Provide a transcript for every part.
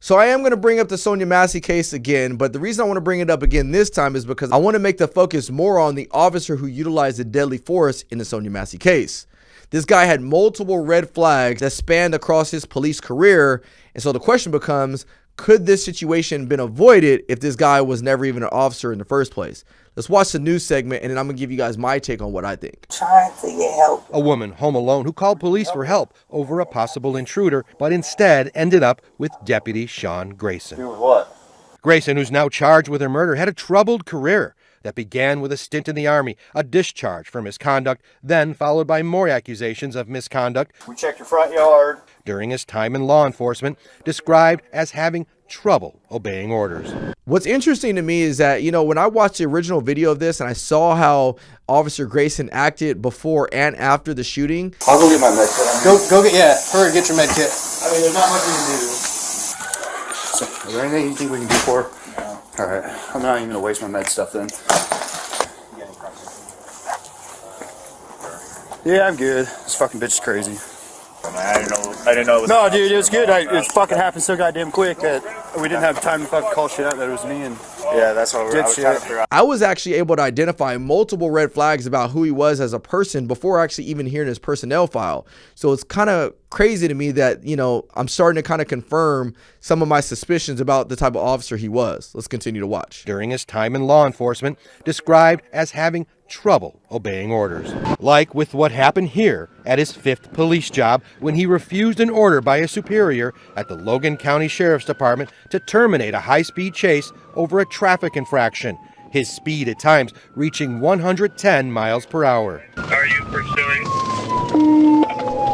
So I am going to bring up the Sonya Massey case again, but the reason I want to bring it up again this time is because I want to make the focus more on the officer who utilized the deadly force in the Sonya Massey case. This guy had multiple red flags that spanned across his police career, and so the question becomes, could this situation been avoided if this guy was never even an officer in the first place? Let's watch the news segment, and then I'm going to give you guys my take on what I think. Trying to get help. A woman home alone who called police for help over a possible intruder, but instead ended up with Deputy Sean Grayson. Do what? Grayson, who's now charged with her murder, had a troubled career that began with a stint in the Army, a discharge for misconduct, then followed by more accusations of misconduct. We checked your front yard. During his time in law enforcement, described as having trouble obeying orders. What's interesting to me is that, when I watched the original video of this and I saw how Officer Grayson acted before and after the shooting. I'll go get my med kit. Go get your med kit. I mean, there's not much we can do. So, is there anything you think we can do for her? No. All right. I'm not even going to waste my med stuff then. Yeah, I'm good. This fucking bitch is crazy. I didn't know it was... No, dude, it was good. It fucking happened so goddamn quick that we didn't have time to fucking call shit out that it was me and... Yeah, that's what I was trying to figure out. I was actually able to identify multiple red flags about who he was as a person before actually even hearing his personnel file. So it's kind of crazy to me that, I'm starting to kind of confirm some of my suspicions about the type of officer he was. Let's continue to watch. During his time in law enforcement, described as having trouble obeying orders. Like with what happened here at his 5th police job when he refused an order by a superior at the Logan County Sheriff's Department to terminate a high-speed chase over a traffic infraction, his speed at times reaching 110 miles per hour. Are you pursuing?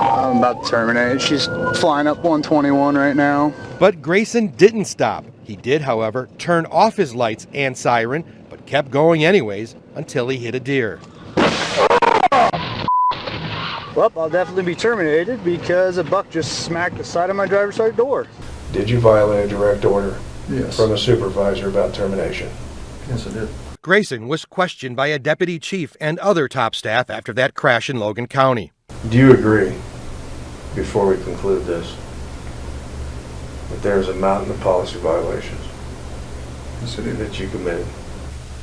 I'm about to terminate. She's flying up 121 right now. But Grayson didn't stop. He did, however, turn off his lights and siren, but kept going anyways until he hit a deer. Well, I'll definitely be terminated because a buck just smacked the side of my driver's side door. Did you violate a direct order Yes. from a supervisor about termination? Yes, I did. Grayson was questioned by a deputy chief and other top staff after that crash in Logan County. Do you agree, before we conclude this, that there's a mountain of policy violations Yes, I did. that you committed?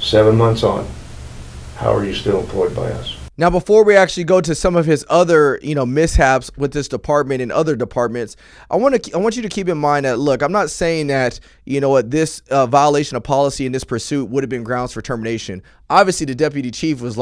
7 months on, how are you still employed by us? Now, before we actually go to some of his other, mishaps with this department and other departments, I want you to keep in mind that, look, I'm not saying that, this violation of policy in this pursuit would have been grounds for termination. Obviously, the deputy chief was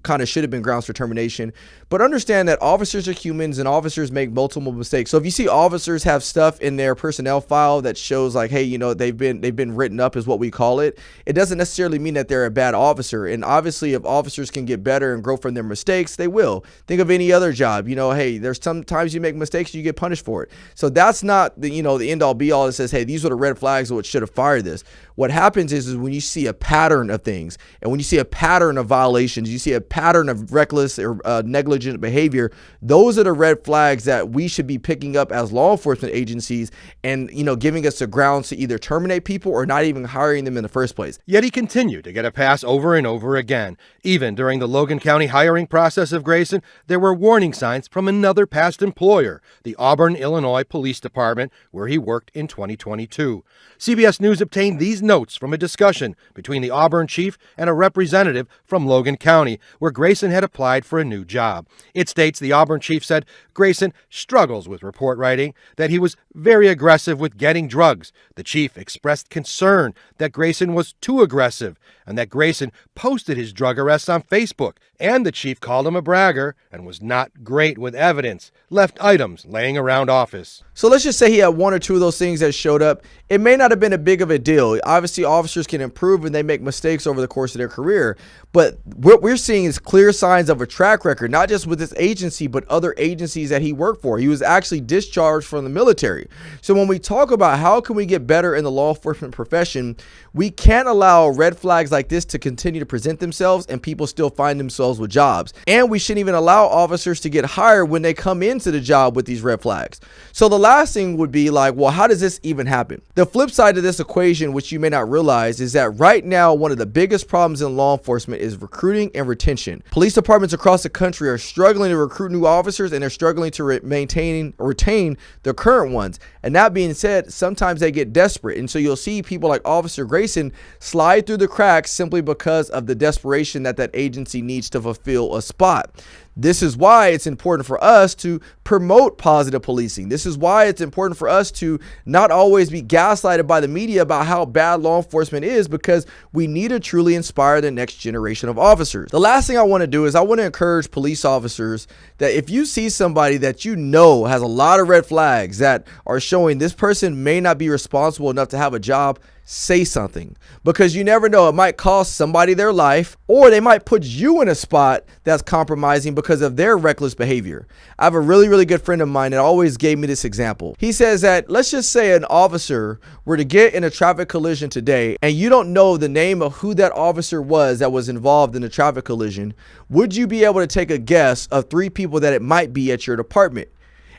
kind of should have been grounds for termination. But understand that officers are humans and officers make multiple mistakes. So if you see officers have stuff in their personnel file that shows hey, they've been written up is what we call it, it doesn't necessarily mean that they're a bad officer. And obviously, if officers can get better and grow from their mistakes, they will. Think of any other job. Hey, there's sometimes you make mistakes, you get punished for it. So that's not the the end all be all that says, hey, these are the red flags which should have fired this. What happens is when you see a pattern of things, and when you see a pattern of violations, you see a pattern of reckless or negligent behavior, those are the red flags that we should be picking up as law enforcement agencies and, giving us the grounds to either terminate people or not even hiring them in the first place. Yet he continued to get a pass over and over again. Even during the Logan County hiring process of Grayson, there were warning signs from another past employer, the Auburn, Illinois Police Department, where he worked in 2022. CBS News obtained these notes from a discussion between the Auburn chief and a representative from Logan County, where Grayson had applied for a new job. It states the Auburn chief said Grayson struggles with report writing, that he was very aggressive with getting drugs. The chief expressed concern that Grayson was too aggressive and that Grayson posted his drug arrests on Facebook. And the chief called him a bragger and was not great with evidence, left items laying around office. So let's just say he had one or two of those things that showed up. It may not have been a big of a deal. Obviously, officers can improve and they make mistakes over the course of their career. But what we're seeing is clear signs of a track record, not just with this agency, but other agencies that he worked for. He was actually discharged from the military. So when we talk about how can we get better in the law enforcement profession, we can't allow red flags like this to continue to present themselves and people still find themselves with jobs. And we shouldn't even allow officers to get hired when they come into the job with these red flags. So the last thing would be well, how does this even happen? The flip side of this equation, which you may not realize, is that right now, one of the biggest problems in law enforcement is recruiting and retention. Police departments across the country are struggling to recruit new officers, and they're struggling to retain their current ones. And that being said, sometimes they get desperate. And so you'll see people like Officer Grayson slide through the cracks simply because of the desperation that agency needs to fulfill a spot. This is why it's important for us to promote positive policing. This is why it's important for us to not always be gaslighted by the media about how bad law enforcement is, because we need to truly inspire the next generation of officers. The last thing I want to do is I want to encourage police officers that if you see somebody that you know has a lot of red flags that are showing this person may not be responsible enough to have a job, say something, because you never know. It might cost somebody their life, or they might put you in a spot that's compromising because of their reckless behavior. I have a really good friend of mine that always gave me this example. He says that, let's just say an officer were to get in a traffic collision today and you don't know the name of who that officer was that was involved in the traffic collision. Would you be able to take a guess of 3 people that it might be at your department?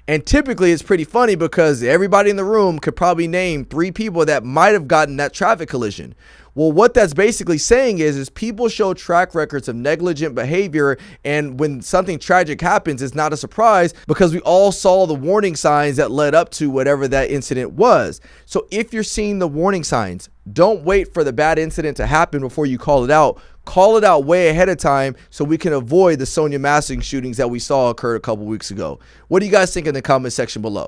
And typically it's pretty funny because everybody in the room could probably name 3 people that might have gotten that traffic collision. Well, what that's basically saying is people show track records of negligent behavior, and when something tragic happens, it's not a surprise because we all saw the warning signs that led up to whatever that incident was. So if you're seeing the warning signs, don't wait for the bad incident to happen before you call it out. Call it out way ahead of time so we can avoid the Sonya Massey shootings that we saw occur a couple weeks ago. What do you guys think in the comment section below?